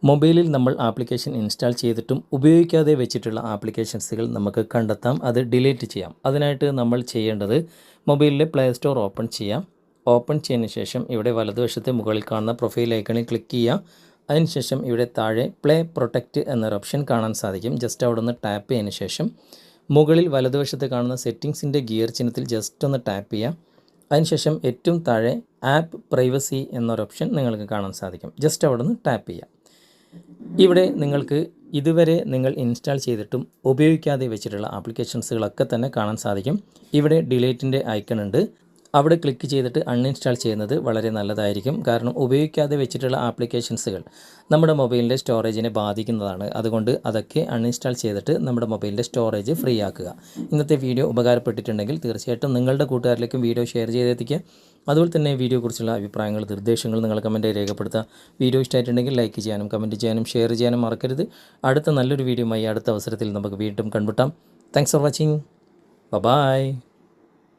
മൊബൈലിൽ നമ്മൾ application install ചെയ്തിട്ടും ഉപയോഗിക്കാതെ വെച്ചിട്ടുള്ള ആപ്ലിക്കേഷൻസുകൾ നമുക്ക് കണ്ടെത്താം, അത് ഡിലീറ്റ് ചെയ്യാം. അതിനായിട്ട് നമ്മൾ ചെയ്യേണ്ടത് മൊബൈലിലെ പ്ലേ സ്റ്റോർ ഓപ്പൺ ചെയ്യാം. ഓപ്പൺ ചെയ്തതിന് ശേഷം ഇവിടെ വലതുവശത്തെ മുകളിൽ കാണുന്ന പ്രൊഫൈൽ ഐക്കണിൽ ക്ലിക്ക് ചെയ്യുക. അതിനുശേഷം ഇവിടെ താഴെ പ്ലേ പ്രൊട്ടക്റ്റ് എന്നൊരു ഓപ്ഷൻ കാണാൻ സാധിക്കും. ജസ്റ്റ് അവിടെ ഒന്ന് ടാപ്പ് ചെയ്തതിന് ശേഷം മുകളിൽ വലതുവശത്ത് കാണുന്ന സെറ്റിങ്സിൻ്റെ ഗിയർ ചിഹ്നത്തിൽ ജസ്റ്റ് ഒന്ന് ടാപ്പ് ചെയ്യുക. അതിനുശേഷം ഏറ്റവും താഴെ ആപ്പ് പ്രൈവസി എന്നൊരു ഓപ്ഷൻ നിങ്ങൾക്ക് കാണാൻ സാധിക്കും. ജസ്റ്റ് അവിടെ നിന്ന് ടാപ്പ് ചെയ്യുക. ഇവിടെ നിങ്ങൾക്ക് ഇതുവരെ നിങ്ങൾ ഇൻസ്റ്റാൾ ചെയ്തിട്ടും ഉപയോഗിക്കാതെ വെച്ചിട്ടുള്ള ആപ്ലിക്കേഷൻസുകളൊക്കെ തന്നെ കാണാൻ സാധിക്കും. ഇവിടെ ഡിലീറ്റിൻ്റെ ഐക്കൺ ഉണ്ട്. അവിടെ ക്ലിക്ക് ചെയ്തിട്ട് അൺഇൻസ്റ്റാൾ ചെയ്യുന്നത് വളരെ നല്ലതായിരിക്കും. കാരണം ഉപയോഗിക്കാതെ വെച്ചിട്ടുള്ള ആപ്ലിക്കേഷൻസുകൾ നമ്മുടെ മൊബൈലിൻ്റെ സ്റ്റോറേജിനെ ബാധിക്കുന്നതാണ്. അതുകൊണ്ട് അതൊക്കെ അൺഇൻസ്റ്റാൾ ചെയ്തിട്ട് നമ്മുടെ മൊബൈലിൻ്റെ സ്റ്റോറേജ് ഫ്രീ ആക്കുക. ഇന്നത്തെ വീഡിയോ ഉപകാരപ്പെട്ടിട്ടുണ്ടെങ്കിൽ തീർച്ചയായിട്ടും നിങ്ങളുടെ കൂട്ടുകാരിലേക്കും വീഡിയോ ഷെയർ ചെയ്തെത്തിക്കുക. അതുപോലെ തന്നെ വീഡിയോയെക്കുറിച്ചുള്ള അഭിപ്രായങ്ങൾ, നിർദ്ദേശങ്ങൾ നിങ്ങൾ കമൻറ്റായി രേഖപ്പെടുത്തുക. വീഡിയോ ഇഷ്ടമായിട്ടുണ്ടെങ്കിൽ ലൈക്ക് ചെയ്യാനും കമൻറ്റ് ചെയ്യാനും ഷെയർ ചെയ്യാനും മറക്കരുത്. അടുത്ത നല്ലൊരു വീഡിയോയുമായി അടുത്ത അവസരത്തിൽ നമുക്ക് വീണ്ടും കണ്ടുമുട്ടാം. Thanks for watching. ബൈ.